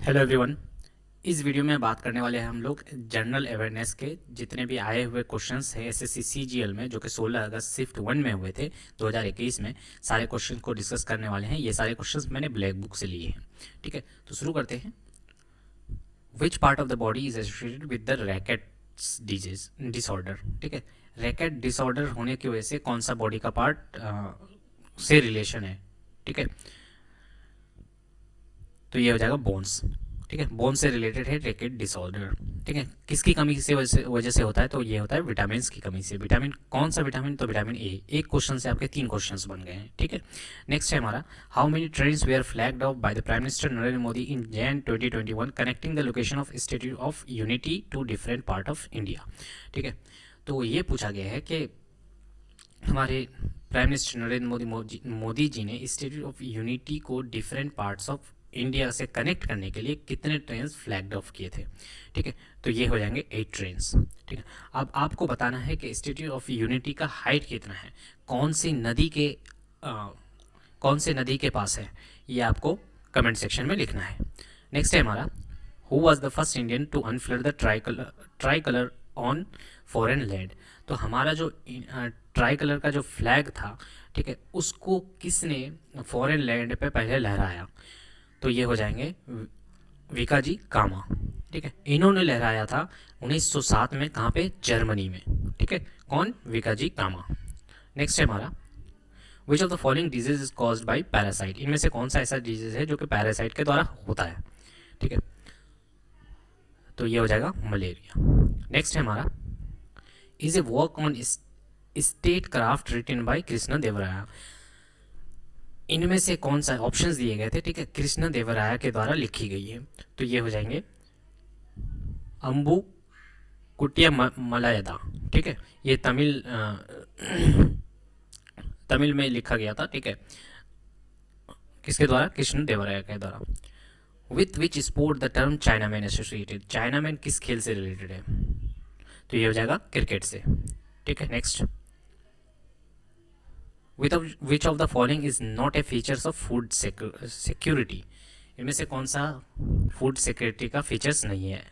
Hello everyone. इस video में बात करने वाले हैं हम लोग जनरल अवेयरनेस के जितने भी आए हुए क्वेश्चंस हैं एसएससी सीजीएल में, जो कि 16 अगस्त शिफ्ट 1 में हुए थे 2021 में। सारे क्वेश्चन को डिस्कस करने वाले हैं। ये सारे क्वेश्चंस मैंने ब्लैक बुक से लिए हैं। ठीक है, तो शुरू करते हैं। Which part of the body is associated with the rackets disease disorder. ठीक है, रैकेट डिसऑर्डर होने की वजह से कौन सा बॉडी का पार्ट से रिलेशन है। ठीक है, तो ये हो जाएगा बोन्स। ठीक है, बोन से रिलेटेड है रैकेट डिसऑर्डर। ठीक है, किसकी कमी से वजह से होता है, तो ये होता है विटामिन की कमी से। विटामिन कौन सा विटामिन, तो विटामिन ए। एक क्वेश्चन से आपके 3 क्वेश्चंस बन गए हैं। ठीक है, नेक्स्ट है हमारा, how many trains were flagged off by the prime minister Narendra Modi in Jan 2021 connecting the location of statue of unity to different part of India. ठीक है, तो ये पूछा गया है कि हमारे प्राइम मिनिस्टर नरेंद्र मोदी जी ने स्टैच्यू ऑफ यूनिटी को डिफरेंट पार्ट्स ऑफ इंडिया से कनेक्ट करने के लिए कितने ट्रेन्स फ्लैग्ड ऑफ किए थे। ठीक है, तो ये हो जाएंगे 8 ट्रेन्स। ठीक है, अब आपको बताना है कि स्टैच्यू ऑफ यूनिटी का हाइट कितना है, कौन सी नदी के पास है, ये आपको कमेंट सेक्शन में लिखना है। नेक्स्ट है हमारा, who was the first Indian to unfurl the tricolour on foreign land. तो हमारा जो ट्राई कलर का जो फ्लैग था, ठीक है, उसको किसने फॉरेन लैंड पे पहले लहराया, तो ये हो जाएंगे विकाजी कामा। ठीक है, इन्होंने लहराया था 1907 में, कहाँ पे, जर्मनी में। ठीक है, कौन, विकाजी कामा। नेक्स्ट है हमारा, which of the following disease is caused by parasite. इनमें से कौन सा ऐसा डिजीज है जो कि पैरासाइट के द्वारा होता है। ठीक है, तो ये हो जाएगा मलेरिया। नेक्स्ट है हमारा, is a work on state craft written by Krishna Devaraya. इनमें से कौन सा, ऑप्शंस दिए गए थे, ठीक है, कृष्ण देवराया के द्वारा लिखी गई है, तो ये हो जाएंगे अंबु कुटिया मलायदा। ठीक है, ये तमिल में लिखा गया था। ठीक है, किसके द्वारा, कृष्ण देवराया के द्वारा। With which sport the term China man associated. China man किस खेल से रिलेटेड है, तो ये हो जाएगा क्रिकेट से। ठीक है, next, which of the following is not a features of food security. इनमें से कौन सा फूड सिक्योरिटी का फीचर्स नहीं है।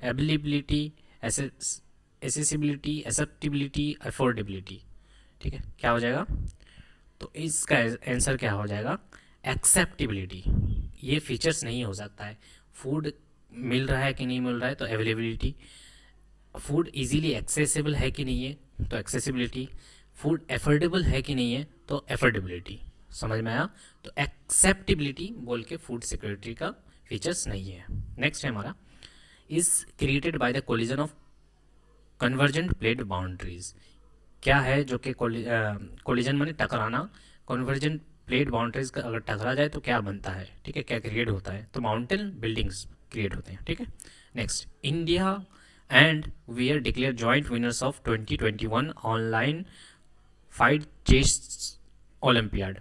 Availability, accessibility, acceptability, affordability. ठीक है, क्या हो जाएगा, तो इसका आंसर क्या हो जाएगा, एक्सेप्टेबिलिटी। ये फीचर्स नहीं हो सकता है। फूड मिल रहा है कि नहीं मिल रहा है, तो अवेलेबिलिटी। फूड इजीली एक्सेसिबल है कि नहीं है, तो एक्सेसिबिलिटी। फूड एफोर्डेबल है कि नहीं है, तो एफोर्डेबिलिटी। समझ में आया, तो एक्सेप्टेबिलिटी बोल के फूड सिक्योरिटी का फीचर्स नहीं है। नेक्स्ट है हमारा, is created by the collision of convergent plate boundaries. क्या है जो कि कोलिजन माने टकराना, कन्वर्जेंट प्लेट बाउंड्रीज का अगर टकरा जाए तो क्या बनता है। ठीक है, क्या क्रिएट होता है, तो माउंटेन बिल्डिंग्स क्रिएट होते हैं। ठीक है, next, India and we are declare joint winners of 2021 online fight chess olympiad.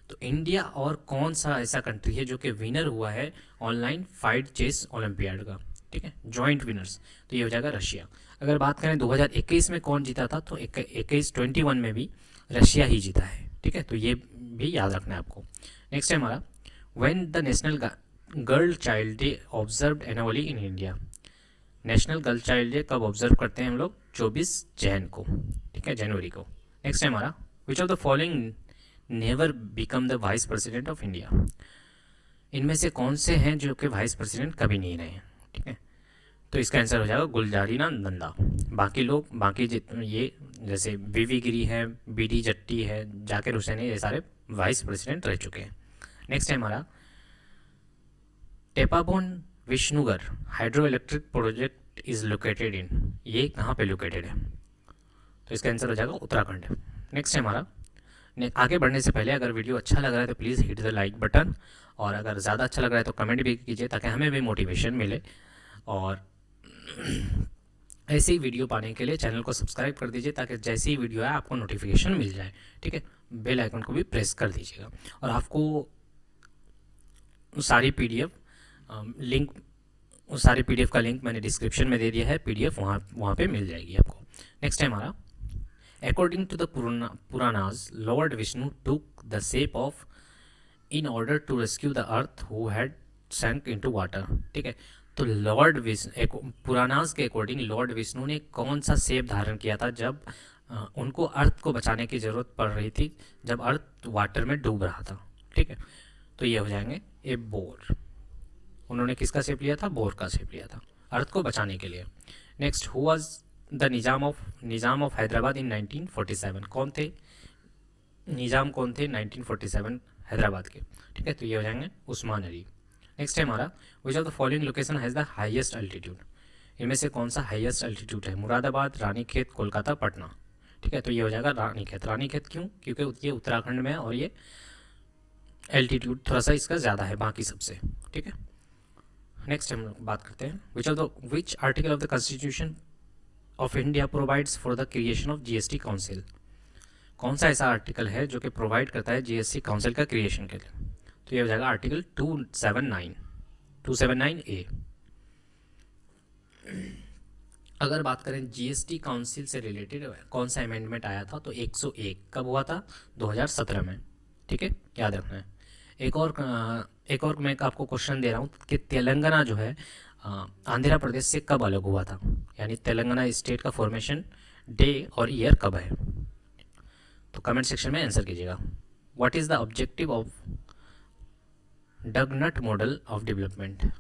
तो इंडिया और कौन सा ऐसा कंट्री है जो कि विनर हुआ है ऑनलाइन फाइट चेस ओलंपियाड का। ठीक है, जॉइंट विनर्स, तो ये हो जाएगा रशिया। अगर बात करें 2021 में कौन जीता था, तो 21 में भी रशिया ही जीता है। ठीक है, तो ये भी याद रखना है आपको। नेक्स्ट है हमारा, when the national girl child day observed annually in India. National girl child day कब ऑब्जर्व करते हैं हम लोग, 24 जैन को। ठीक है, जनवरी को। नेक्स्ट है हमारा, which of the following never become the vice president of India. इनमें से कौन से हैं जो कि वाइस प्रेसिडेंट कभी नहीं रहे हैं। ठीक है, तो इसका आंसर हो जाएगा गुलजारीलाल नंदा। बाकी लोग, ये जैसे वीवी गिरी है, बीडी जट्टी है, जाकिर हुसैन है, ये सारे वाइस प्रेसिडेंट रह चुके हैं। नेक्स्ट है हमारा, Tapovan Vishnugad hydro electric project is located in. ये कहाँ पे लोकेटेड है, तो इसका आंसर हो जाएगा उत्तराखंड। नेक्स्ट है हमारा, आगे बढ़ने से पहले अगर वीडियो अच्छा लग रहा है तो please hit the like button, और अगर ज़्यादा अच्छा लग रहा है तो कमेंट भी कीजिए ताकि हमें भी मोटिवेशन मिले। और ऐसी वीडियो पाने के लिए चैनल को सब्सक्राइब कर दीजिए ताकि जैसी ही वीडियो आए आपको नोटिफिकेशन मिल जाए। ठीक है, बेल आइकन को भी प्रेस कर दीजिएगा। और आपको सारी पीडीएफ लिंक, उस सारे पीडीएफ का लिंक मैंने डिस्क्रिप्शन में दे दिया है। पीडीएफ वहाँ पे मिल जाएगी आपको। नेक्स्ट है हमारा, according to the Puranas lord Vishnu took the shape of in order to rescue the earth who had sank into water, ठीक है। तो लॉर्ड विष्णु, एक पुराणास के अकॉर्डिंग लॉर्ड विष्णु ने कौन सा शेप धारण किया था जब उनको अर्थ को बचाने की ज़रूरत पड़ रही थी, जब अर्थ वाटर में डूब रहा था, ठीक है। तो ये हो जाएंगे ए बोर। उन्होंने किसका शेप लिया था? बोर का शेप लिया था अर्थ को बचाने के लिए। Next, who was the Nizam of Hyderabad in 1947? कौन थे निज़ाम, कौन थे 1947 हैदराबाद के, ठीक है। तो ये हो जाएंगे उस्मान अली। नेक्स्ट है हमारा, which of the following location has the highest altitude? इनमें से कौन सा हाईएस्ट अल्टीट्यूड है? मुरादाबाद, रानीखेत, कोलकाता, पटना, ठीक है। तो ये हो जाएगा रानीखेत। रानीखेत क्यों? क्योंकि ये उत्तराखंड में है और ये एल्टीट्यूड थोड़ा सा इसका ज़्यादा है बाकी सबसे, ठीक है। नेक्स्ट हम बात करते हैं, which article of the constitution of India provides for the creation of GST council? कौन सा ऐसा आर्टिकल है जो कि प्रोवाइड करता है जीएसटी काउंसिल का क्रिएशन के लिए? तो ये हो जाएगा आर्टिकल 279 ए। अगर बात करें जीएसटी काउंसिल से रिलेटेड कौन सा अमेंडमेंट आया था, तो 101 कब हुआ था? 2017 में, ठीक है, याद रखना है। एक और मैं आपको क्वेश्चन दे रहा हूँ कि तेलंगाना जो है आंध्र प्रदेश से कब अलग हुआ था, यानी तेलंगाना स्टेट का फॉर्मेशन डे और ईयर कब है? तो कमेंट सेक्शन में आंसर कीजिएगा। What is the objective of doughnut model of development?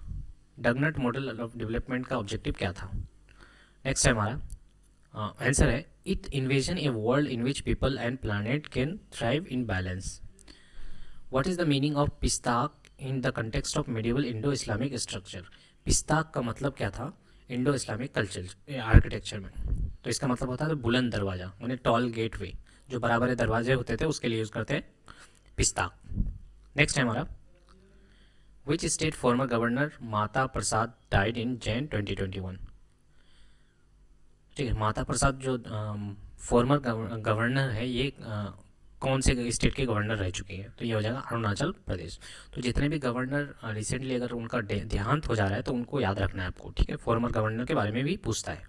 Doughnut model of development का ऑब्जेक्टिव क्या था? नेक्स्ट है हमारा आंसर है, it envision a world in which people and planet can thrive in balance. What is the meaning of pishtaq in the context of medieval Indo Islamic structure? Pishtaq का मतलब क्या था इंडो इस्लामिक कल्चर आर्किटेक्चर में? तो इसका मतलब होता है बुलंद दरवाज़ा, उन्हें टॉल गेट वे, जो बराबर दरवाजे होते थे उसके लिए यूज़ करते हैं पिस्ताक। नेक्स्ट है हमारा, which state former governor Mata Prasad died in Jan 2021? ठीक है, माता प्रसाद जो फॉर्मर गवर्नर है, ये कौन से स्टेट के गवर्नर रह चुके हैं? तो ये हो जाएगा अरुणाचल प्रदेश। तो जितने भी गवर्नर रिसेंटली अगर उनका देहांत हो जा रहा है तो उनको याद रखना है आपको, ठीक है। फॉर्मर गवर्नर के बारे में भी पूछता है।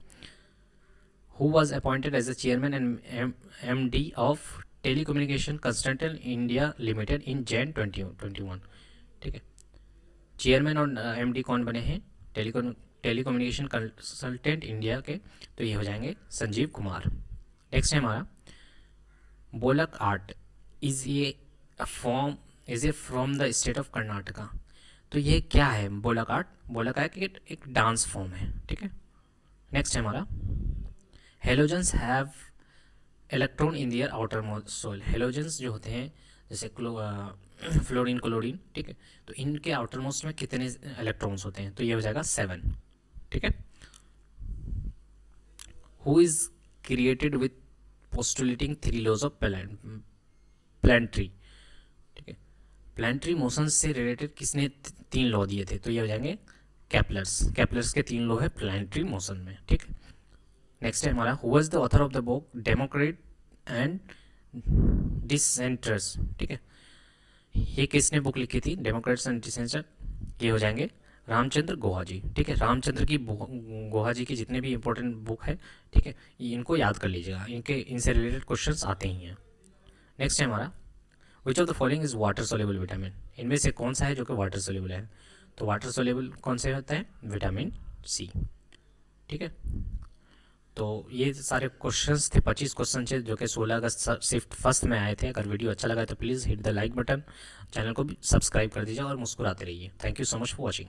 Who was appointed as the chairman and MD of Telecommunication Consultant India Limited in Jan 2021? ठीक है, चेयरमैन और MD कौन बने हैं टेलीकम्युनिकेशन कंसल्टेंट इंडिया के? तो ये हो जाएंगे संजीव कुमार। नेक्स्ट है हमारा, बोलक art is a from the state of Karnataka? तो ये क्या है बोलक आर्ट? बोलक आर्ट एक डांस फॉर्म है, ठीक है। नेक्स्ट है हमारा, halogens have electron in their outermost shell? Halogens जो होते हैं जैसे फ्लोरीन, क्लोरीन, ठीक है, तो इनके आउटर मोस्ट में कितने इलेक्ट्रॉन्स होते हैं? तो ये हो जाएगा 7, ठीक है। Who is credited with postulating 3 laws of planetary? ठीक है, प्लानिटरी मोशन से रिलेटेड किसने 3 लॉ दिए थे? तो ये हो जाएंगे कैप्लर्स के 3 लॉ है प्लानिटरी मोशन में, ठीक है। नेक्स्ट है हमारा, who was the author of the book Democrat and dissenters? ठीक है, ये किसने बुक लिखी थी डेमोक्रेट्स एंड डिसेंटर? ये हो जाएंगे रामचंद्र गुहा जी, ठीक है। रामचंद्र की गुहा जी की जितने भी इंपॉर्टेंट बुक है, ठीक है, इनको याद कर लीजिएगा, इनसे रिलेटेड क्वेश्चंस आते ही हैं। नेक्स्ट है हमारा, which of the following is water soluble vitamin? इनमें से कौन सा है जो कि वाटर सोल्यूबल है? तो वाटर सोल्यूबल कौन से होता है? विटामिन C, ठीक है। तो ये सारे क्वेश्चंस थे, 25 क्वेश्चन थे जो कि 16 अगस्त शिफ्ट फर्स्ट में आए थे। अगर वीडियो अच्छा लगा तो please hit the like button, channel को भी सब्सक्राइब कर दीजिए और मुस्कुराते रहिए। Thank you so much for watching.